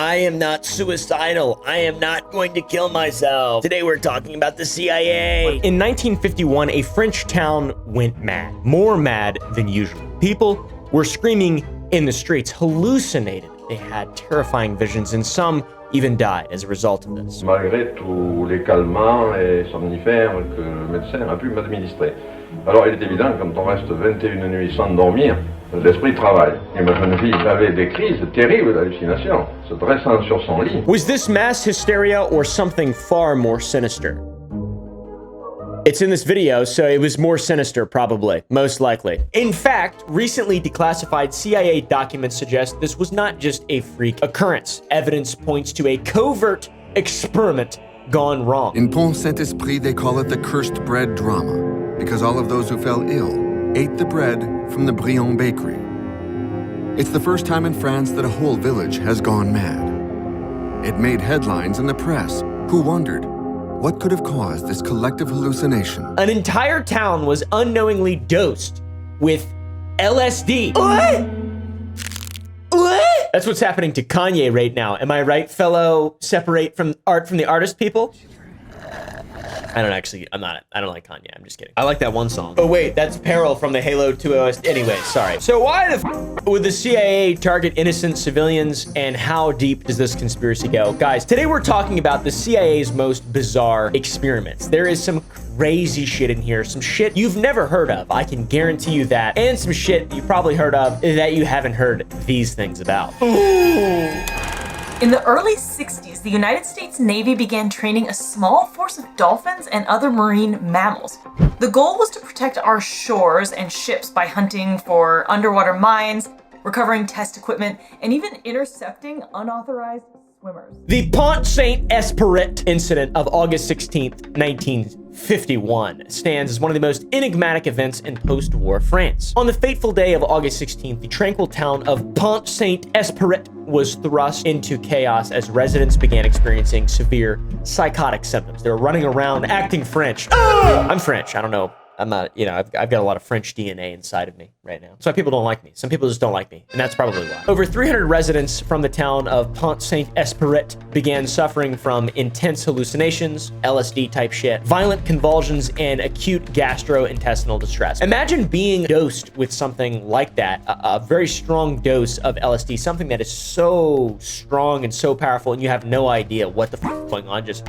I am not suicidal. I am not going to kill myself. Today we're talking about the CIA. In 1951, a French town went mad. More mad than usual. People were screaming in the streets, hallucinated. They had terrifying visions, and some even died as a result of this. Malgré tous les calmants et somnifères que le médecin a pu m'administrer. Alors il est évident que quand on reste 21 nuits sans dormir, l'esprit travaille. Et ma jeune fille avait des crises terribles d'hallucination, se dressant sur son lit. Was this mass hysteria or something far more sinister? It's in this video, so it was more sinister, probably, most likely. In fact, recently declassified CIA documents suggest this was not just a freak occurrence. Evidence points to a covert experiment gone wrong. In Pont-Saint-Esprit, they call it the cursed bread drama, because all of those who fell ill ate the bread from the Briand bakery. It's the first time in France that a whole village has gone mad. It made headlines in the press, who wondered, what could have caused this collective hallucination? An entire town was unknowingly dosed with LSD. What? That's what's happening to Kanye right now. Am I right, fellow separate from art from the artist people? I don't like Kanye. I'm just kidding. I like that one song. Oh wait, that's Peril from the Halo 2 OST. Anyway, sorry. So why the f would the CIA target innocent civilians, and how deep does this conspiracy go? Guys, today we're talking about the CIA's most bizarre experiments. There is some crazy shit in here, some shit you've never heard of, I can guarantee you that, and some shit you probably heard of that you haven't heard these things about. In the early 60s, the United States Navy began training a small force of dolphins and other marine mammals. The goal was to protect our shores and ships by hunting for underwater mines, recovering test equipment, and even intercepting unauthorized swimmers. The Pont-Saint-Esprit incident of August 16th, 1951 stands as one of the most enigmatic events in post-war France. On the fateful day of August 16th, the tranquil town of Pont-Saint-Esprit was thrust into chaos as residents began experiencing severe psychotic symptoms. They were running around acting French. I'm French, I don't know. I'm not, I've got a lot of French DNA inside of me right now. That's why people don't like me. Some people just don't like me, and that's probably why. Over 300 residents from the town of Pont-Saint-Esprit began suffering from intense hallucinations, LSD type shit, violent convulsions, and acute gastrointestinal distress. Imagine being dosed with something like that, a very strong dose of LSD, something that is so strong and so powerful, and you have no idea what the fuck is going on, just...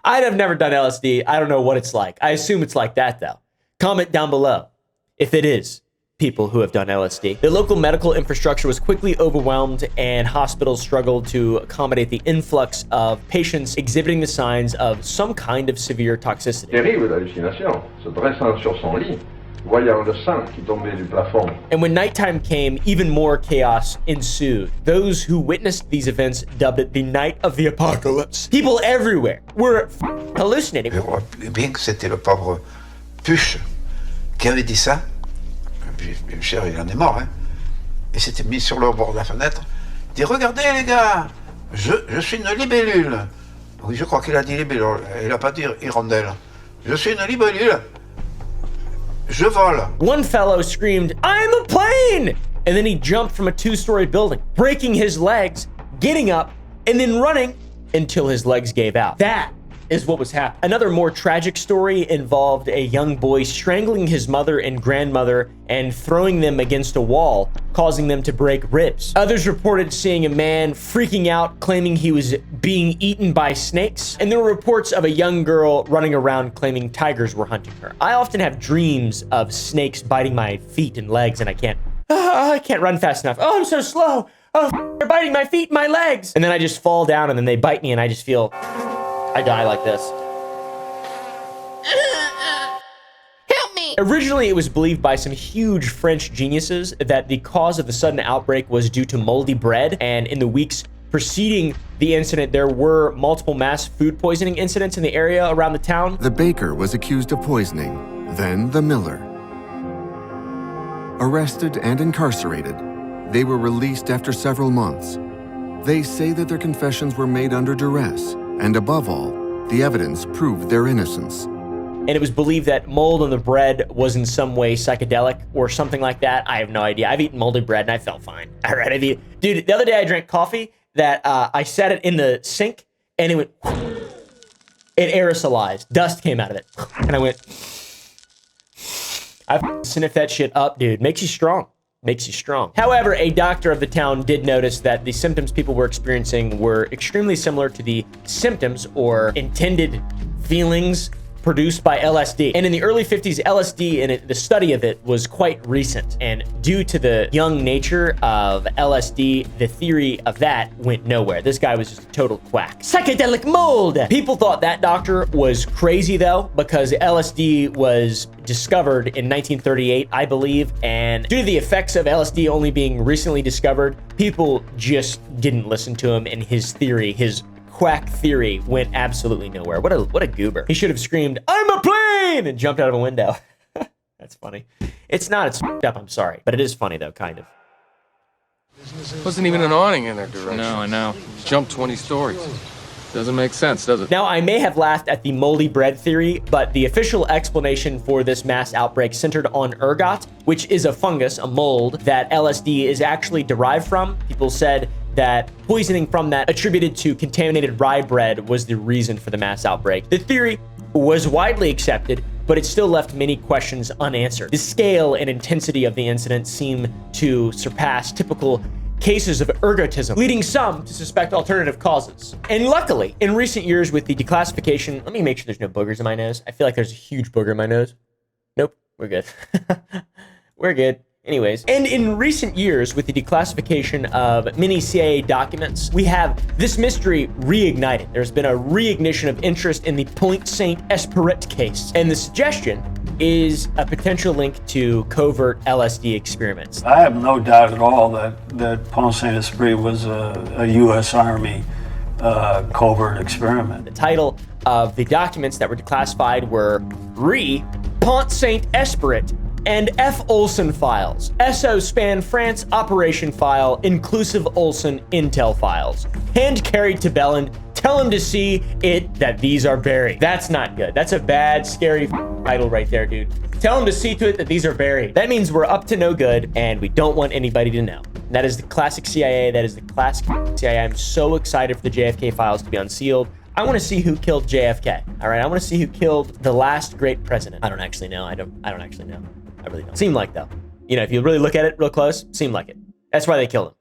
I'd have never done LSD. I don't know what it's like. I assume it's like that, though. Comment down below if it is people who have done LSD. The local medical infrastructure was quickly overwhelmed, and hospitals struggled to accommodate the influx of patients exhibiting the signs of some kind of severe toxicity. Terrible d'hallucination, se dressant sur son lit, voyant le sang qui tombait du plafond. And when nighttime came, even more chaos ensued. Those who witnessed these events dubbed it the night of the apocalypse. People everywhere were hallucinating. Je crois bien que c'était le pauvre Puche qui avait dit ça. Bien cher, il en est mort, hein. Il s'était mis sur le bord de la fenêtre. Il dit, regardez les gars, je suis une libellule. Oui, je crois qu'il a dit libellule. Il n'a pas dit hirondelle. Je suis une libellule. Je vole. One fellow screamed, I'm a plane! And then he jumped from a 2-story building, breaking his legs, getting up, and then running until his legs gave out. That is what was happening. Another more tragic story involved a young boy strangling his mother and grandmother and throwing them against a wall, causing them to break ribs. Others reported seeing a man freaking out, claiming he was being eaten by snakes. And there were reports of a young girl running around claiming tigers were hunting her. I often have dreams of snakes biting my feet and legs, and I can't run fast enough. Oh, I'm so slow. Oh, they're biting my feet and my legs. And then I just fall down, and then they bite me, and I just feel... I die like this. Help me! Originally, it was believed by some huge French geniuses that the cause of the sudden outbreak was due to moldy bread, and in the weeks preceding the incident, there were multiple mass food poisoning incidents in the area around the town. The baker was accused of poisoning, then the miller. Arrested and incarcerated, they were released after several months. They say that their confessions were made under duress, and above all, the evidence proved their innocence. and it was believed that mold on the bread was in some way psychedelic or something like that. I have no idea. I've eaten moldy bread and I felt fine. All right, dude, the other day I drank coffee that I set it in the sink and it went, it aerosolized. Dust came out of it. And I went, I sniffed that shit up, dude. Makes you strong. Makes you strong. However, a doctor of the town did notice that the symptoms people were experiencing were extremely similar to the symptoms or intended feelings produced by LSD. And in the early 50s, LSD and the study of it was quite recent. And due to the young nature of LSD, the theory of that went nowhere. This guy was just a total quack. Psychedelic mold! People thought that doctor was crazy though, because LSD was discovered in 1938, I believe. And due to the effects of LSD only being recently discovered, people just didn't listen to him, and his theory, his quack theory, went absolutely nowhere. What a goober. He should have screamed, "I'm a plane!" and jumped out of a window. That's funny. It's not, it's f***ed up, I'm sorry. But it is funny though, kind of. Wasn't even an awning in their direction. No, I know. Jumped 20 stories. Doesn't make sense, does it? Now, I may have laughed at the moldy bread theory, but the official explanation for this mass outbreak centered on ergot, which is a fungus, a mold, that LSD is actually derived from. People said that poisoning from that attributed to contaminated rye bread was the reason for the mass outbreak. The theory was widely accepted, but it still left many questions unanswered. The scale and intensity of the incident seem to surpass typical cases of ergotism, leading some to suspect alternative causes. And luckily, in recent years with the declassification, let me make sure there's no boogers in my nose. I feel like there's a huge booger in my nose. Nope, we're good. We're good. Anyways, and in recent years with the declassification of many CIA documents, we have this mystery reignited. There's been a reignition of interest in the Point Saint-Esprit case, and the suggestion is a potential link to covert LSD experiments. I have no doubt at all that Point Saint-Esprit was a U.S. Army covert experiment. The title of the documents that were declassified were Pont Saint-Esprit and F. Olsen files, SO Span France operation file, inclusive Olsen intel files. Hand carried to Belland, tell him to see it that these are buried. That's not good. That's a bad, scary title right there, dude. Tell him to see to it that these are buried. That means we're up to no good and we don't want anybody to know. That is the classic CIA. That is the classic CIA. I'm so excited for the JFK files to be unsealed. I want to see who killed JFK. All right, I want to see who killed the last great president. I don't actually know. I don't actually know. I really don't. Seemed like though. You know, if you really look at it real close, seemed like it. That's why they killed him.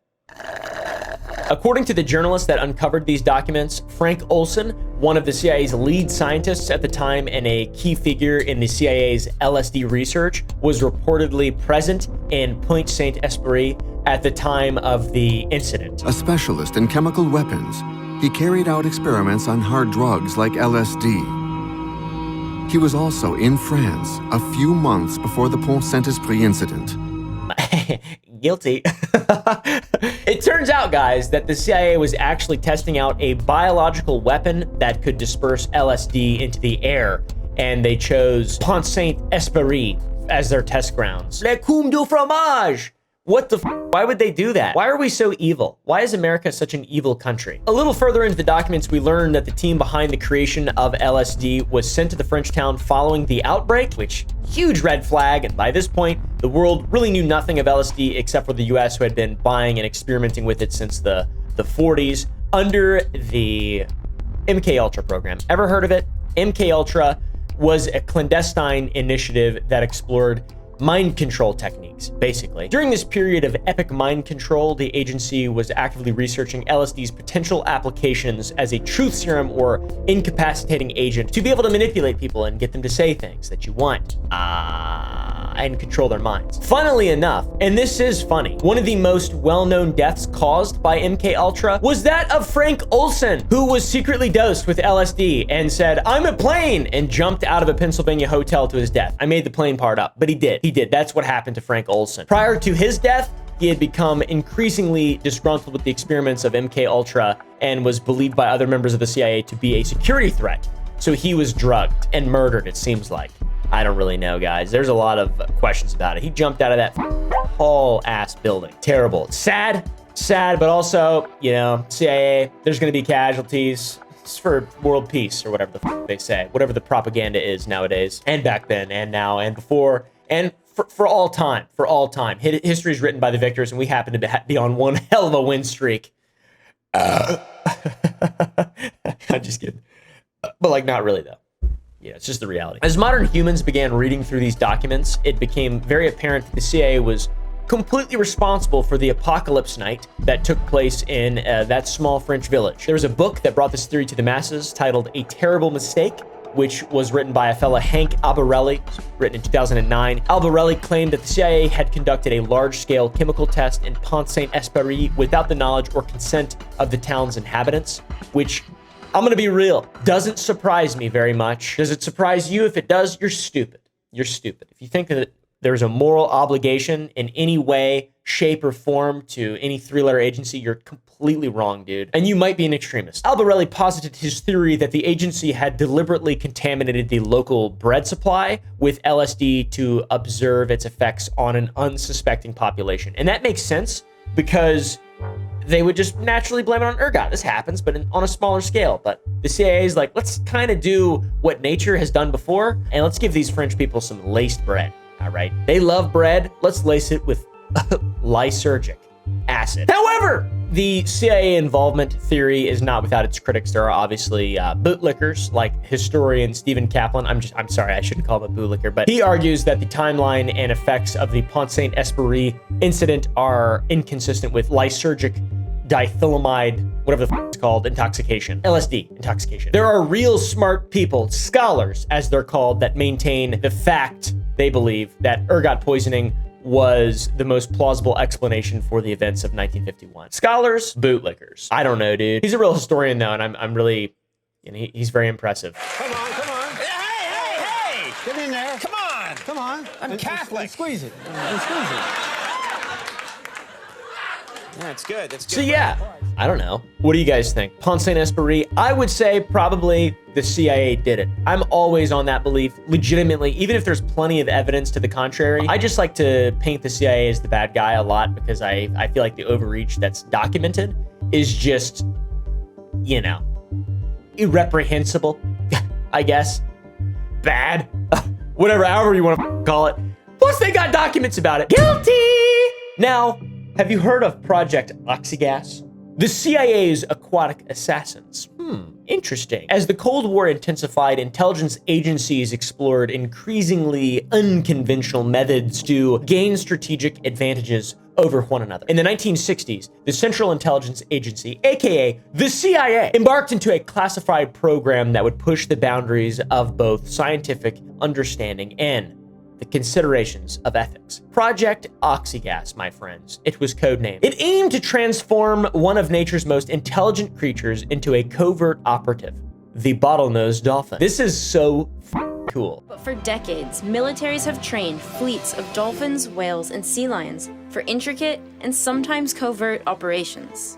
According to the journalist that uncovered these documents, Frank Olson, one of the CIA's lead scientists at the time and a key figure in the CIA's LSD research, was reportedly present in Point Saint-Esprit at the time of the incident. A specialist in chemical weapons, he carried out experiments on hard drugs like LSD. He was also in France a few months before the Point Saint-Esprit incident. Guilty. It turns out, guys, that the CIA was actually testing out a biological weapon that could disperse LSD into the air, and they chose Point Saint-Esprit as their test grounds. Le Cum du Fromage! What the Why would they do that? Why are we so evil? Why is America such an evil country? A little further into the documents, we learned that the team behind the creation of LSD was sent to the French town following the outbreak, which, huge red flag, and by this point, the world really knew nothing of LSD except for the US, who had been buying and experimenting with it since the 40s under the MK Ultra program. Ever heard of it? MK Ultra was a clandestine initiative that explored mind control techniques, basically. During this period of epic mind control, the agency was actively researching LSD's potential applications as a truth serum or incapacitating agent to be able to manipulate people and get them to say things that you want and control their minds. Funnily enough, and this is funny, one of the most well-known deaths caused by MK Ultra was that of Frank Olson, who was secretly dosed with LSD and said, "I'm a plane," and jumped out of a Pennsylvania hotel to his death. I made the plane part up, but he did. He did. That's what happened to Frank Olson. Prior to his death, he had become increasingly disgruntled with the experiments of MK Ultra and was believed by other members of the CIA to be a security threat. So he was drugged and murdered, it seems like. I don't really know, guys. There's a lot of questions about it. He jumped out of that tall ass building. Terrible. Sad, but also, you know, CIA, there's gonna be casualties. It's for world peace or whatever the f they say, whatever the propaganda is nowadays, and back then, and now, and before, and for all time, for all time. History is written by the victors, and we happen to be on one hell of a win streak. I'm just kidding. But like, not really though. Yeah, it's just the reality. As modern humans began reading through these documents, it became very apparent that the CIA was completely responsible for the apocalypse night that took place in that small French village. There was a book that brought this theory to the masses titled A Terrible Mistake, which was written by a fella, Hank Albarelli, written in 2009. Albarelli claimed that the CIA had conducted a large-scale chemical test in Pont Saint-Esprit without the knowledge or consent of the town's inhabitants, which, I'm gonna be real, doesn't surprise me very much. Does it surprise you? If it does, you're stupid. You're stupid. If you think that there's a moral obligation in any way, shape, or form to any three-letter agency, you're completely wrong, dude. And you might be an extremist. Albarelli posited his theory that the agency had deliberately contaminated the local bread supply with LSD to observe its effects on an unsuspecting population. And that makes sense because they would just naturally blame it on ergot. This happens, but on a smaller scale. But the CIA is like, let's kind of do what nature has done before, and let's give these French people some laced bread. All right, they love bread. Let's lace it with lysergic acid. However, the CIA involvement theory is not without its critics. There are obviously bootlickers like historian Stephen Kaplan. I'm sorry, I shouldn't call him a bootlicker, but he argues that the timeline and effects of the Pont Saint-Esprit incident are inconsistent with lysergic dithylamide, whatever the it's called, intoxication. LSD intoxication. There are real smart people, scholars as they're called, that maintain the fact they believe that ergot poisoning was the most plausible explanation for the events of 1951. Scholars, bootlickers. I don't know, dude. He's a real historian though, and I'm really, he's very impressive. Come on, come on. Hey! Get in there. Come on. Come on. I'm Catholic. Squeeze it. Squeeze it. Yeah, it's good. That's good. So yeah, I don't know. What do you guys think? Pont Saint-Esprit, I would say probably the CIA did it. I'm always on that belief, legitimately, even if there's plenty of evidence to the contrary. I just like to paint the CIA as the bad guy a lot because I feel like the overreach that's documented is just, irreprehensible, I guess. Bad, whatever, however you want to call it. Plus they got documents about it. Guilty! Now, have you heard of Project Oxygas? The CIA's aquatic assassins. Interesting. As the Cold War intensified, intelligence agencies explored increasingly unconventional methods to gain strategic advantages over one another. In the 1960s, the Central Intelligence Agency, aka the CIA, embarked into a classified program that would push the boundaries of both scientific understanding and the considerations of ethics. Project Oxygas, my friends. It was codenamed. It aimed to transform one of nature's most intelligent creatures into a covert operative, the bottlenose dolphin. This is so cool. But for decades, militaries have trained fleets of dolphins, whales, and sea lions for intricate and sometimes covert operations.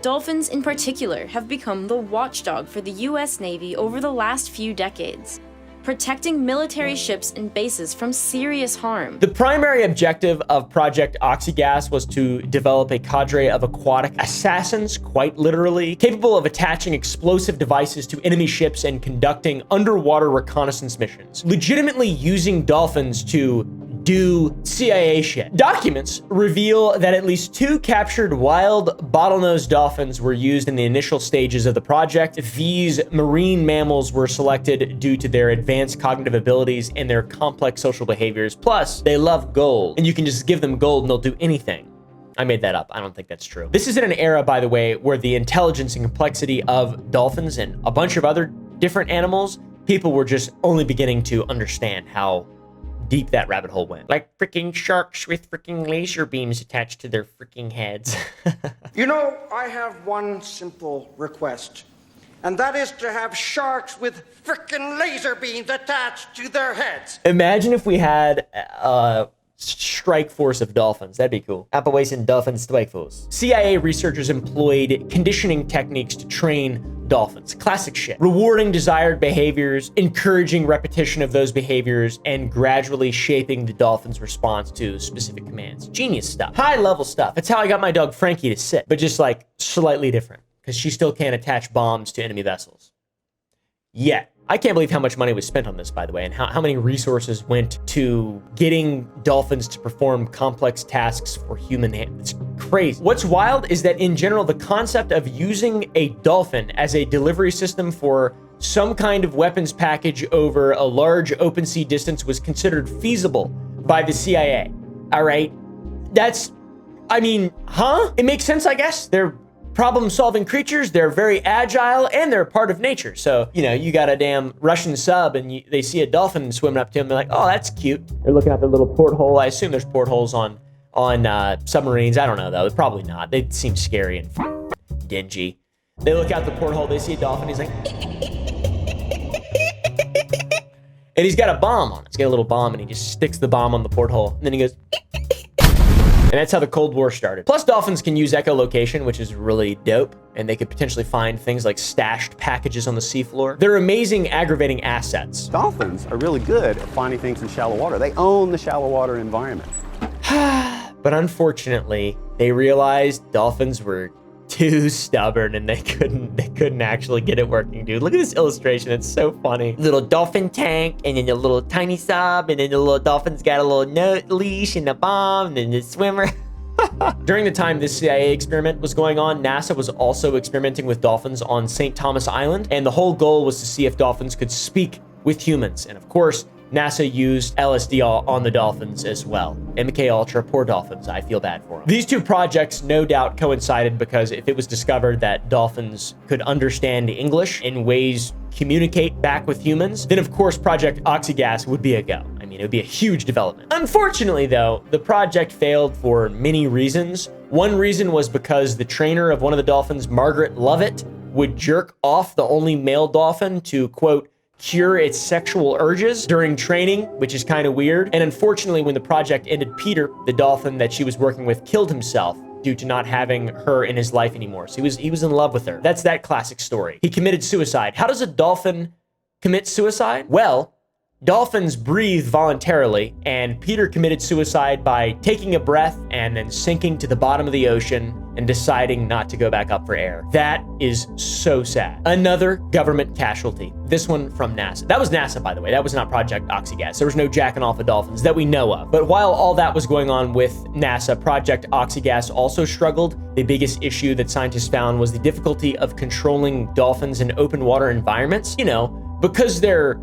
Dolphins in particular have become the watchdog for the US Navy over the last few decades, protecting military ships and bases from serious harm. The primary objective of Project Oxygas was to develop a cadre of aquatic assassins, quite literally, capable of attaching explosive devices to enemy ships and conducting underwater reconnaissance missions, legitimately using dolphins to do CIA shit. Documents reveal that at least 2 captured wild bottlenose dolphins were used in the initial stages of the project. These marine mammals were selected due to their advanced cognitive abilities and their complex social behaviors. Plus, they love gold, and you can just give them gold and they'll do anything. I made that up. I don't think that's true. This is in an era, by the way, where the intelligence and complexity of dolphins and a bunch of other different animals, people were just only beginning to understand how deep that rabbit hole went. Like freaking sharks with freaking laser beams attached to their freaking heads. You know, I have one simple request, and that is to have sharks with freaking laser beams attached to their heads. Imagine if we had a strike force of dolphins. That'd be cool. Operation Dolphin Strike Force. CIA researchers employed conditioning techniques to train dolphins. Classic shit. Rewarding desired behaviors, encouraging repetition of those behaviors, and gradually shaping the dolphin's response to specific commands. Genius stuff. High level stuff. That's how I got my dog Frankie to sit, but just like slightly different. because she still can't attach bombs to enemy vessels. Yet. I can't believe how much money was spent on this, by the way, and how many resources went to getting dolphins to perform complex tasks for human hands. It's crazy. What's wild is that in general, the concept of using a dolphin as a delivery system for some kind of weapons package over a large open sea distance was considered feasible by the CIA. All right. It makes sense, I guess. They're problem-solving creatures, they're very agile, and they're part of nature. So, you got a damn Russian sub, and they see a dolphin swimming up to them, they're like, oh, that's cute. They're looking out their little porthole. I assume there's portholes on submarines. I don't know, though. Probably not. They seem scary and dingy. They look out the porthole, they see a dolphin, he's like... and he's got a bomb on it. He's got a little bomb, and he just sticks the bomb on the porthole, and then he goes... And that's how the Cold War started. Plus, dolphins can use echolocation, which is really dope, and they could potentially find things like stashed packages on the seafloor. They're amazing aggravating assets. Dolphins are really good at finding things in shallow water. They own the shallow water environment. But unfortunately, they realized dolphins were too stubborn and they couldn't actually get it working, dude. Look at this illustration. It's so funny. Little dolphin tank, and then a little tiny sub, and then the little dolphin's got a little leash and a bomb, and then the swimmer. During the time this CIA experiment was going on, NASA was also experimenting with dolphins on St. Thomas Island, and the whole goal was to see if dolphins could speak with humans. And of course, NASA used LSD on the dolphins as well. MK Ultra, poor dolphins, I feel bad for them. These two projects no doubt coincided because if it was discovered that dolphins could understand English in ways communicate back with humans, then of course Project Oxygas would be a go. I mean, it would be a huge development. Unfortunately though, the project failed for many reasons. One reason was because the trainer of one of the dolphins, Margaret Lovett, would jerk off the only male dolphin to, quote, cure its sexual urges during training, which is kind of weird. And unfortunately, when the project ended, Peter, the dolphin that she was working with, killed himself due to not having her in his life anymore. So he was in love with her. That's that classic story. He committed suicide. How does a dolphin commit suicide? Well, dolphins breathe voluntarily, and Peter committed suicide by taking a breath and then sinking to the bottom of the ocean and deciding not to go back up for air. That is so sad. Another government casualty. This one from NASA. That was NASA, by the way. That was not Project Oxygas. There was no jacking off of dolphins that we know of. But while all that was going on with NASA, Project Oxygas also struggled. The biggest issue that scientists found was the difficulty of controlling dolphins in open water environments. Because they're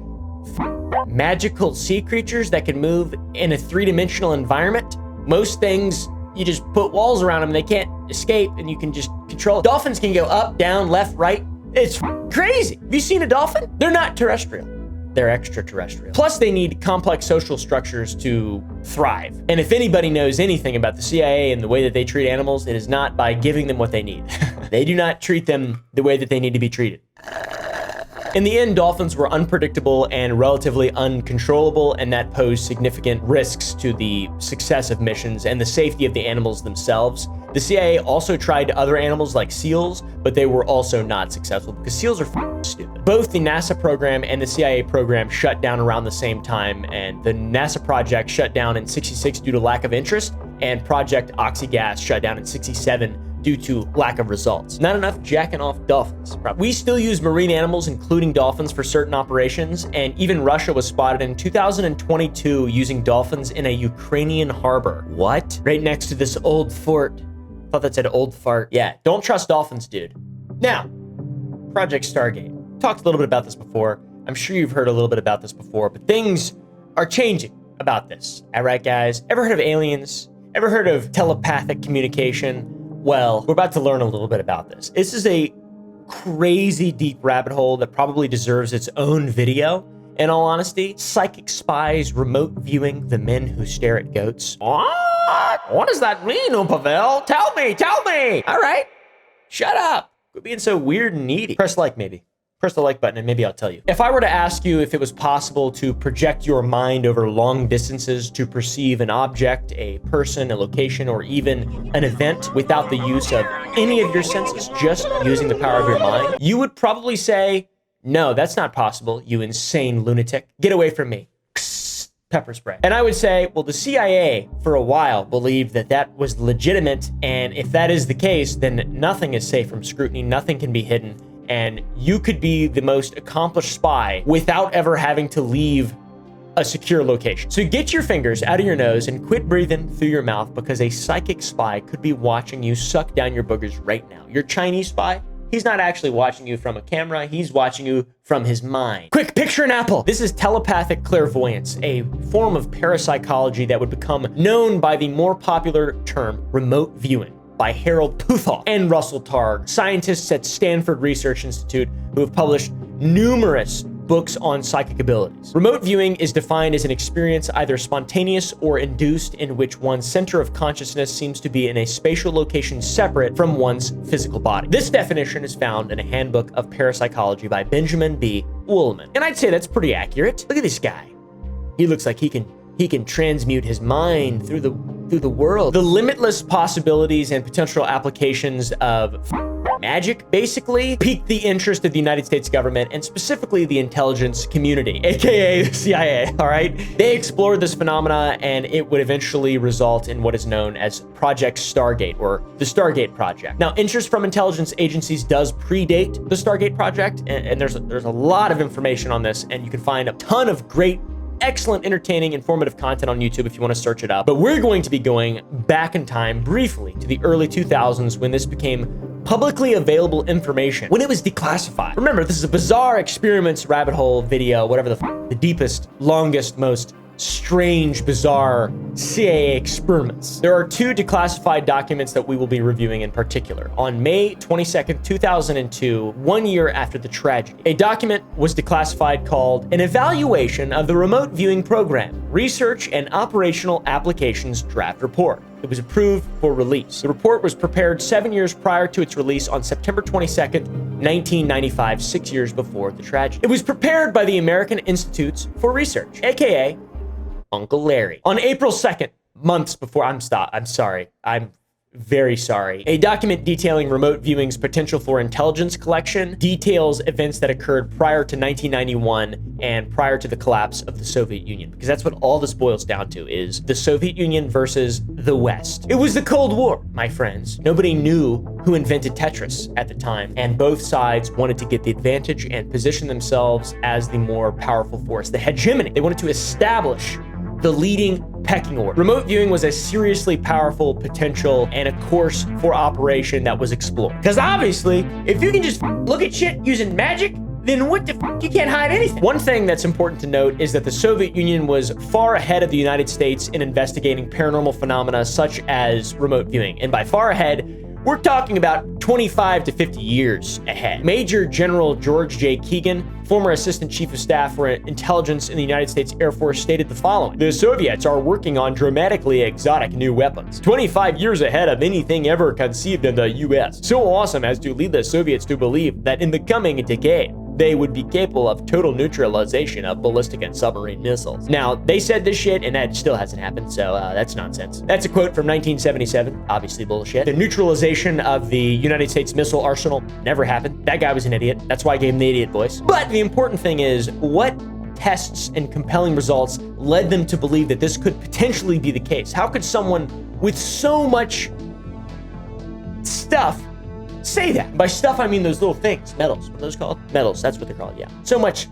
magical sea creatures that can move in a three-dimensional environment. Most things, you just put walls around them, they can't escape, and you can just control. Dolphins can go up, down, left, right. It's crazy. Have you seen a dolphin? They're not terrestrial. They're extraterrestrial. Plus, they need complex social structures to thrive. And if anybody knows anything about the CIA and the way that they treat animals, it is not by giving them what they need. They do not treat them the way that they need to be treated. In the end, dolphins were unpredictable and relatively uncontrollable, and that posed significant risks to the success of missions and the safety of the animals themselves. The CIA also tried other animals like seals, but they were also not successful because seals are stupid. Both the NASA program and the CIA program shut down around the same time, and the NASA project shut down in '66 due to lack of interest, and Project Oxygas shut down in '67 due to lack of results. Not enough jacking off dolphins. We still use marine animals, including dolphins, for certain operations, and even Russia was spotted in 2022 using dolphins in a Ukrainian harbor. What? Right next to this old fort. Thought that said old fart. Yeah, don't trust dolphins, dude. Now, Project Stargate. Talked a little bit about this before. I'm sure you've heard a little bit about this before, but things are changing about this. All right, guys? Ever heard of aliens? Ever heard of telepathic communication? Well, we're about to learn a little bit about this. This is a crazy deep rabbit hole that probably deserves its own video. In all honesty, psychic spies remote viewing the men who stare at goats. What does that mean, Pavel? Tell me. All right, shut up. Quit being so weird and needy. Press like, maybe. Press the like button and maybe I'll tell you. If I were to ask you if it was possible to project your mind over long distances to perceive an object, a person, a location, or even an event without the use of any of your senses, just using the power of your mind, you would probably say, no, that's not possible, you insane lunatic. Get away from me. pepper spray. And I would say, well, the CIA for a while believed that that was legitimate. And if that is the case, then nothing is safe from scrutiny. Nothing can be hidden. And you could be the most accomplished spy without ever having to leave a secure location. So get your fingers out of your nose and quit breathing through your mouth, because a psychic spy could be watching you suck down your boogers right now. Your Chinese spy, he's not actually watching you from a camera, he's watching you from his mind. Quick, picture an apple. This is telepathic clairvoyance, a form of parapsychology that would become known by the more popular term remote viewing by Harold Puthoff and Russell Targ, scientists at Stanford Research Institute who have published numerous books on psychic abilities. Remote viewing is defined as an experience either spontaneous or induced in which one's center of consciousness seems to be in a spatial location separate from one's physical body. This definition is found in a handbook of parapsychology by Benjamin B. Ullman. And I'd say that's pretty accurate. Look at this guy. He looks like he can transmute his mind through the world. The limitless possibilities and potential applications of magic basically piqued the interest of the United States government, and specifically the intelligence community, aka the CIA, all right? They explored this phenomena, and it would eventually result in what is known as Project Stargate, or the Stargate Project. Now, interest from intelligence agencies does predate the Stargate Project, and there's a lot of information on this, and you can find a ton of great, excellent, entertaining, informative content on YouTube if you want to search it up. But we're going to be going back in time briefly to the early 2000s, when this became publicly available information, when it was declassified. Remember, this is a bizarre experiments rabbit hole video, whatever the deepest, longest, most strange, bizarre CIA experiments. There are two declassified documents that we will be reviewing in particular. On May 22nd, 2002, 1 year after the tragedy, a document was declassified called An Evaluation of the Remote Viewing Program, Research and Operational Applications Draft Report. It was approved for release. The report was prepared 7 years prior to its release on September 22nd, 1995, 6 years before the tragedy. It was prepared by the American Institutes for Research, aka Uncle Larry. On April 2nd, months before, I'm very sorry. A document detailing remote viewing's potential for intelligence collection details events that occurred prior to 1991 and prior to the collapse of the Soviet Union, because that's what all this boils down to, is the Soviet Union versus the West. It was the Cold War, my friends. Nobody knew who invented Tetris at the time, and both sides wanted to get the advantage and position themselves as the more powerful force, the hegemony. They wanted to establish the leading pecking order. Remote viewing was a seriously powerful potential and a course for operation that was explored. Because obviously, if you can just look at shit using magic, then what the fuck? You can't hide anything. One thing that's important to note is that the Soviet Union was far ahead of the United States in investigating paranormal phenomena such as remote viewing. And by far ahead, we're talking about 25 to 50 years ahead. Major General George J. Keegan, former Assistant Chief of Staff for Intelligence in the United States Air Force, stated the following: "The Soviets are working on dramatically exotic new weapons, 25 years ahead of anything ever conceived in the US. So awesome as to lead the Soviets to believe that in the coming decade, they would be capable of total neutralization of ballistic and submarine missiles." Now, they said this shit, and that still hasn't happened, so that's nonsense. That's a quote from 1977, obviously bullshit. The neutralization of the United States missile arsenal never happened. That guy was an idiot. That's why I gave him the idiot voice. But the important thing is, what tests and compelling results led them to believe that this could potentially be the case? How could someone with so much stuff say that? By stuff, I mean those little things. Metals. What are those called? Metals. That's what they're called, yeah. So much.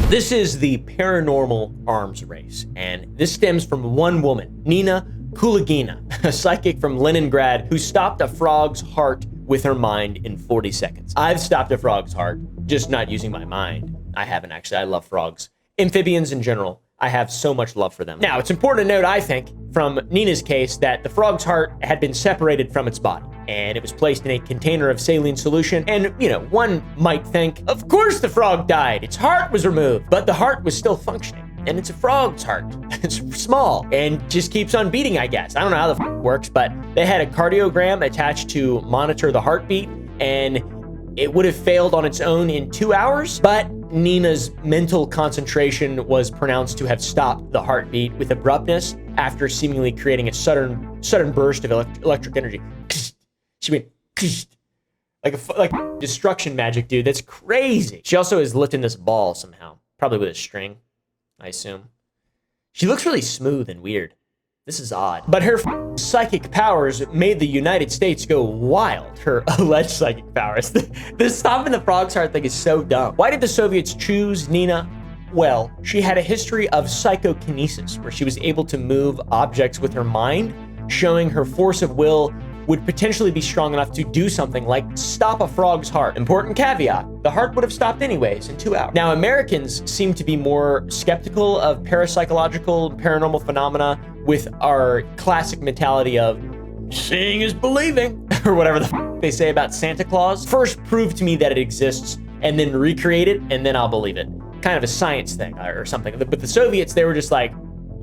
This is the paranormal arms race, and this stems from one woman, Nina Kulagina, a psychic from Leningrad who stopped a frog's heart with her mind in 40 seconds. I've stopped a frog's heart, just not using my mind. I haven't actually. I love frogs. Amphibians in general. I have so much love for them. Now, it's important to note, I think, from Nina's case, that the frog's heart had been separated from its body, and it was placed in a container of saline solution. And, you know, one might think, of course the frog died. Its heart was removed, but the heart was still functioning. And it's a frog's heart. It's small and just keeps on beating, I guess. I don't know how the f works, but they had a cardiogram attached to monitor the heartbeat, and it would have failed on its own in 2 hours, but Nina's mental concentration was pronounced to have stopped the heartbeat with abruptness after seemingly creating a sudden burst of electric energy. She went like destruction magic, dude. That's crazy. She also is lifting this ball somehow, probably with a string. I assume. She looks really smooth and weird. This is odd. But her psychic powers made the United States go wild. Her alleged psychic powers. The stopping the frog's heart thing is so dumb. Why did the Soviets choose Nina? Well, she had a history of psychokinesis, where she was able to move objects with her mind, showing her force of will would potentially be strong enough to do something like stop a frog's heart. Important caveat, the heart would have stopped anyways in 2 hours. Now, Americans seem to be more skeptical of parapsychological, paranormal phenomena with our classic mentality of seeing is believing, or whatever the they say about Santa Claus. First, prove to me that it exists, and then recreate it, and then I'll believe it. Kind of a science thing or something. But the Soviets, they were just like,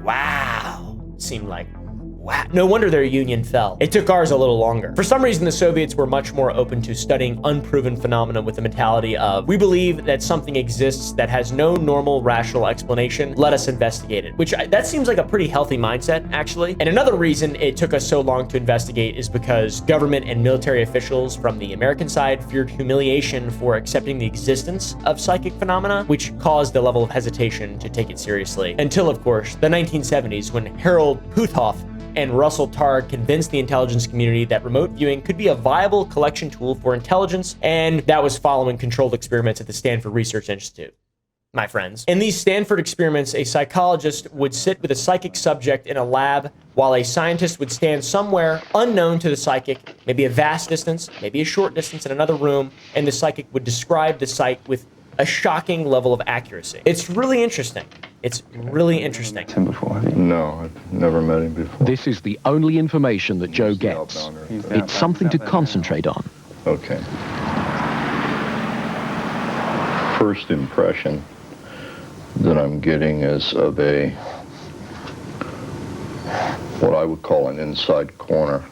wow, seemed like, wow. No wonder their union fell. It took ours a little longer. For some reason, the Soviets were much more open to studying unproven phenomena with the mentality of, we believe that something exists that has no normal rational explanation. Let us investigate it. That seems like a pretty healthy mindset, actually. And another reason it took us so long to investigate is because government and military officials from the American side feared humiliation for accepting the existence of psychic phenomena, which caused a level of hesitation to take it seriously. Until, of course, the 1970s, when Harold Puthoff and Russell Targ convinced the intelligence community that remote viewing could be a viable collection tool for intelligence, and that was following controlled experiments at the Stanford Research Institute, my friends. In these Stanford experiments, a psychologist would sit with a psychic subject in a lab while a scientist would stand somewhere unknown to the psychic, maybe a vast distance, maybe a short distance in another room, and the psychic would describe the site with a shocking level of accuracy. It's really interesting. It's really interesting. Him before? No, I've never met him before. This is the only information that Joe gets. It's something to concentrate on. Okay. First impression that I'm getting is of what I would call an inside corner.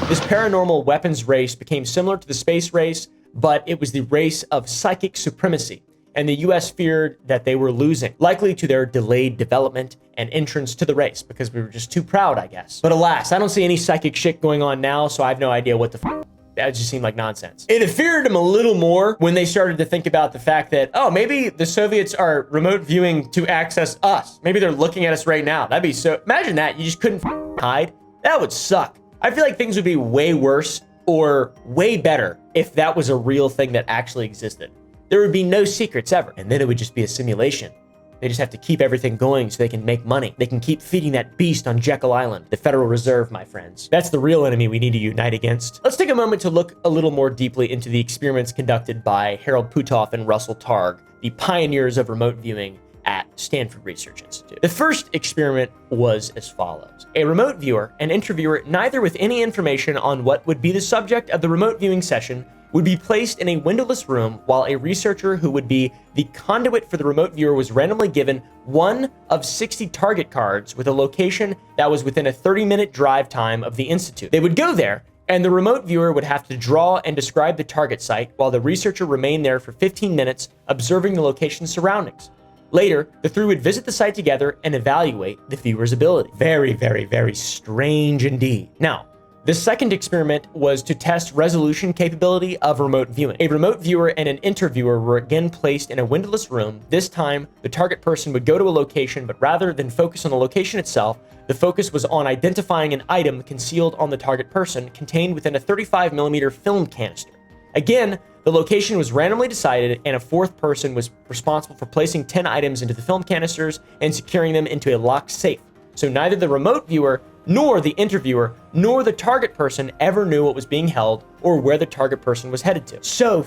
This paranormal weapons race became similar to the space race, but it was the race of psychic supremacy, and the US feared that they were losing, likely to their delayed development and entrance to the race, because we were just too proud, I guess. But alas, I don't see any psychic shit going on now, so I have no idea what the that just seemed like nonsense. It feared them a little more when they started to think about the fact that, oh, maybe the Soviets are remote viewing to access us. Maybe they're looking at us right now. That'd be so, imagine that, you just couldn't hide. That would suck. I feel like things would be way worse or way better if that was a real thing that actually existed. There would be no secrets ever, and then it would just be a simulation. They just have to keep everything going so they can make money. They can keep feeding that beast on Jekyll Island, the Federal Reserve, my friends. That's the real enemy we need to unite against. Let's take a moment to look a little more deeply into the experiments conducted by Harold Puthoff and Russell Targ, the pioneers of remote viewing at Stanford Research Institute. The first experiment was as follows. A remote viewer and interviewer, neither with any information on what would be the subject of the remote viewing session, would be placed in a windowless room while a researcher who would be the conduit for the remote viewer was randomly given one of 60 target cards with a location that was within a 30-minute drive time of the institute. They would go there, and the remote viewer would have to draw and describe the target site while the researcher remained there for 15 minutes observing the location's surroundings. Later, the three would visit the site together and evaluate the viewer's ability. Very, very, very strange indeed. Now, the second experiment was to test resolution capability of remote viewing. A remote viewer and an interviewer were again placed in a windowless room. This time, the target person would go to a location, but rather than focus on the location itself, the focus was on identifying an item concealed on the target person contained within a 35mm film canister. Again, the location was randomly decided, and a fourth person was responsible for placing 10 items into the film canisters and securing them into a locked safe. So neither the remote viewer, nor the interviewer, nor the target person ever knew what was being held or where the target person was headed to. So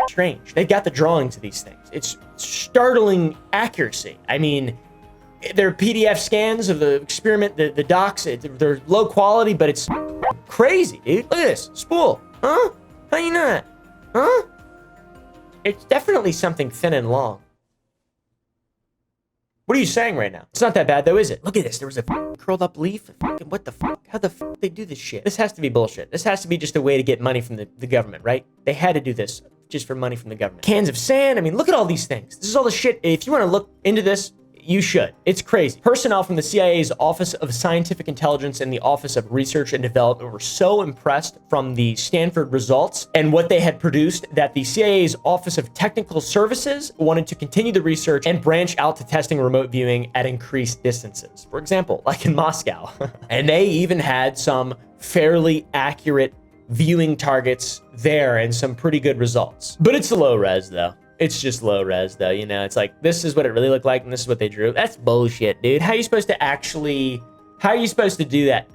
strange. They got the drawings of these things. It's startling accuracy. I mean, they're PDF scans of the experiment, the docs. They're low quality, but it's crazy, dude. Look at this. Spool. Huh? How you know that? Huh? It's definitely something thin and long. What are you saying right now? It's not that bad though, is it? Look at this. There was a curled up leaf. What the fuck? How the fuck they do this shit? This has to be bullshit. This has to be just a way to get money from the government, right? They had to do this just for money from the government. Cans of sand. I mean, look at all these things. This is all the shit. If you want to look into this, You should. It's crazy. Personnel from the CIA's Office of Scientific Intelligence and the Office of Research and Development were so impressed from the Stanford results and what they had produced that the CIA's Office of Technical Services wanted to continue the research and branch out to testing remote viewing at increased distances. For example, like in Moscow. And they even had some fairly accurate viewing targets there and some pretty good results. But it's low res though. It's just low res though, you know, it's like, this is what it really looked like and this is what they drew. That's bullshit, dude. How are you supposed to do that?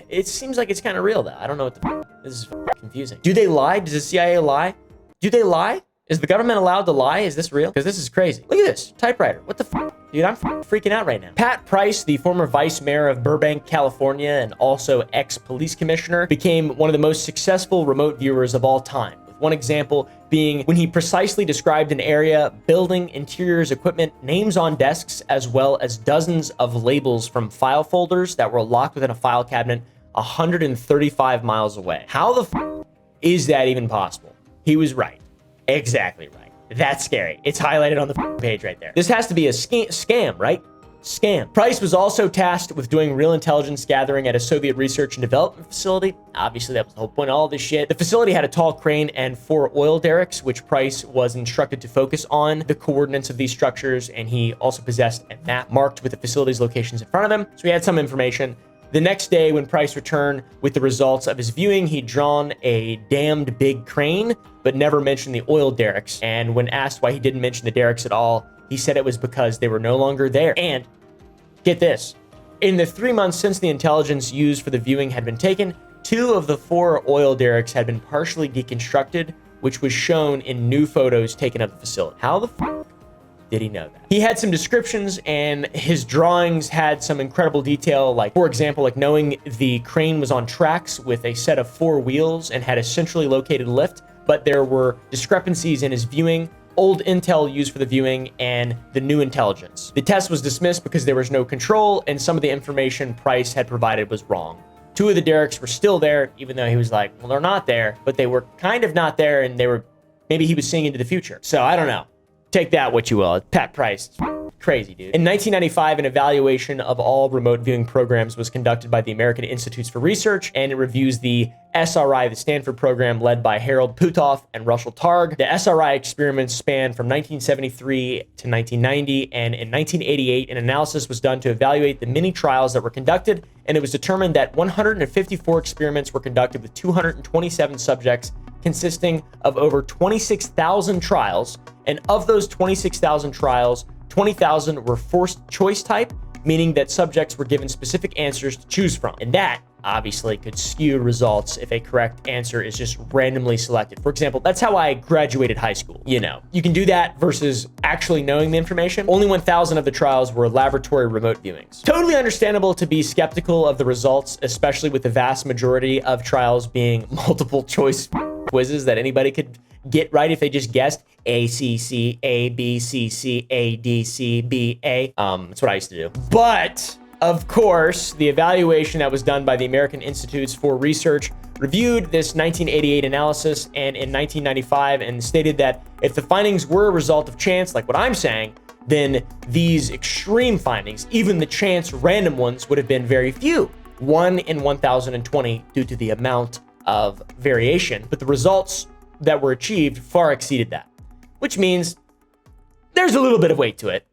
It seems like it's kind of real though. I don't know what this is confusing. Do they lie? Does the CIA lie? Do they lie? Is the government allowed to lie? Is this real? Because this is crazy. Look at this typewriter. What the dude, I'm freaking out right now. Pat Price, the former vice mayor of Burbank, California, and also ex-police commissioner, became one of the most successful remote viewers of all time. One example being when he precisely described an area, building, interiors, equipment, names on desks, as well as dozens of labels from file folders that were locked within a file cabinet 135 miles away. How the is that even possible? He was right. Exactly right. That's scary. It's highlighted on the page right there. This has to be a scam, right? Scam. Price was also tasked with doing real intelligence gathering at a Soviet research and development facility. Obviously, that was the whole point of all this shit. The facility had a tall crane and 4 oil derricks, which Price was instructed to focus on the coordinates of these structures, and he also possessed a map marked with the facility's locations in front of him, so he had some information. The next day, when Price returned with the results of his viewing, he'd drawn a damned big crane, but never mentioned the oil derricks. And when asked why he didn't mention the derricks at all, he said it was because they were no longer there. And get this, in the 3 months since the intelligence used for the viewing had been taken, 2 of the 4 oil derricks had been partially deconstructed, which was shown in new photos taken of the facility. How the did he know that? He had some descriptions and his drawings had some incredible detail, like, for example, like knowing the crane was on tracks with a set of 4 wheels and had a centrally located lift, but there were discrepancies in his viewing, old intel used for the viewing, and the new intelligence. The test was dismissed because there was no control and some of the information Price had provided was wrong. 2 of the derricks were still there, even though he was like, well, they're not there, but they were kind of not there, and they were, maybe he was seeing into the future. So I don't know. Take that what you will. Pat Price. Crazy, dude. In 1995, an evaluation of all remote viewing programs was conducted by the American Institutes for Research, and it reviews the SRI, the Stanford program led by Harold Putoff and Russell Targ. The SRI experiments spanned from 1973 to 1990, and in 1988, an analysis was done to evaluate the many trials that were conducted, and it was determined that 154 experiments were conducted with 227 subjects, consisting of over 26,000 trials, and of those 26,000 trials, 20,000 were forced choice type, meaning that subjects were given specific answers to choose from. And that obviously could skew results if a correct answer is just randomly selected. For example, that's how I graduated high school. You know, you can do that versus actually knowing the information. Only 1,000 of the trials were laboratory remote viewings. Totally understandable to be skeptical of the results, especially with the vast majority of trials being multiple choice quizzes that anybody could get right if they just guessed A, C, C, A, B, C, C, A, D, C, B, A. That's what I used to do. But of course, the evaluation that was done by the American Institutes for Research reviewed this 1988 analysis and in 1995 and stated that if the findings were a result of chance, like what I'm saying, then these extreme findings, even the chance random ones, would have been very few. 1 in 1,020 due to the amount of variation, but the results that were achieved far exceeded that, which means there's a little bit of weight to it.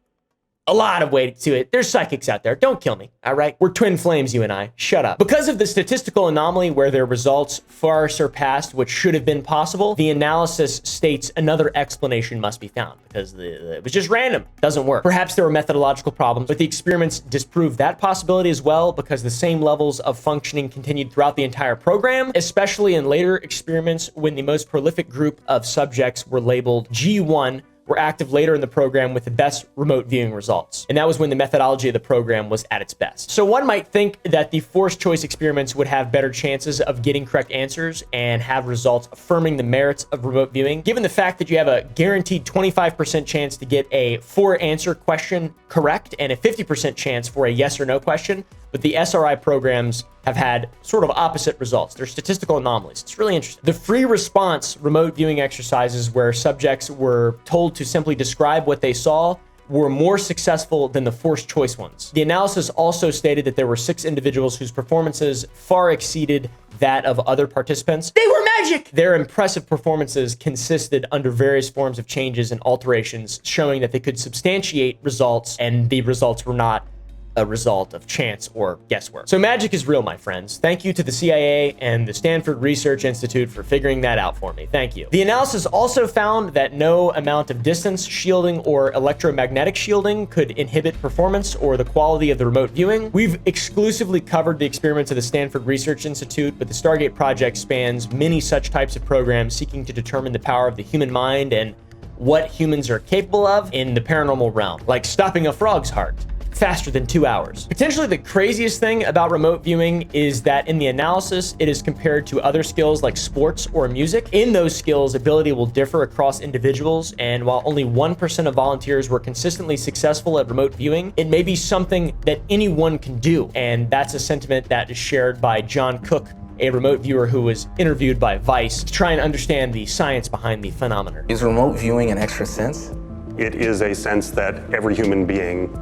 A lot of weight to it. There's psychics out there. Don't kill me, all right? We're twin flames, you and I. Shut up. Because of the statistical anomaly where their results far surpassed what should have been possible, the analysis states another explanation must be found because it was just random. Doesn't work. Perhaps there were methodological problems, but the experiments disproved that possibility as well because the same levels of functioning continued throughout the entire program, especially in later experiments when the most prolific group of subjects were labeled G1, were active later in the program with the best remote viewing results. And that was when the methodology of the program was at its best. So one might think that the forced choice experiments would have better chances of getting correct answers and have results affirming the merits of remote viewing, given the fact that you have a guaranteed 25% chance to get a 4-answer question correct and a 50% chance for a yes or no question. But the SRI programs have had sort of opposite results. They're statistical anomalies. It's really interesting. The free response remote viewing exercises where subjects were told to simply describe what they saw were more successful than the forced choice ones. The analysis also stated that there were 6 individuals whose performances far exceeded that of other participants. They were magic! Their impressive performances consisted under various forms of changes and alterations, showing that they could substantiate results, and the results were not a result of chance or guesswork. So magic is real, my friends. Thank you to the CIA and the Stanford Research Institute for figuring that out for me. Thank you. The analysis also found that no amount of distance shielding or electromagnetic shielding could inhibit performance or the quality of the remote viewing. We've exclusively covered the experiments of the Stanford Research Institute, but the Stargate project spans many such types of programs seeking to determine the power of the human mind and what humans are capable of in the paranormal realm, like stopping a frog's heart faster than 2 hours. Potentially the craziest thing about remote viewing is that in the analysis, it is compared to other skills like sports or music. In those skills, ability will differ across individuals, and while only 1% of volunteers were consistently successful at remote viewing, it may be something that anyone can do, and that's a sentiment that is shared by John Cook, a remote viewer who was interviewed by Vice to try and understand the science behind the phenomenon. Is remote viewing an extra sense? It is a sense that every human being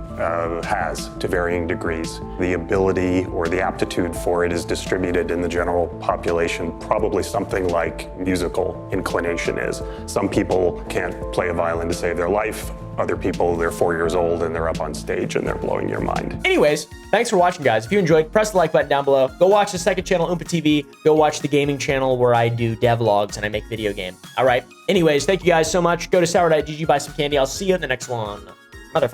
has to varying degrees. The ability or the aptitude for it is distributed in the general population, probably something like musical inclination is. Some people can't play a violin to save their life. Other people, they're 4 years old and they're up on stage and they're blowing your mind. Anyways, thanks for watching, guys. If you enjoyed, press the like button down below. Go watch the second channel, Oompa TV. Go watch the gaming channel where I do devlogs and I make video game. All right. Anyways, thank you guys so much. Go to sour.gg, buy some candy. I'll see you in the next one.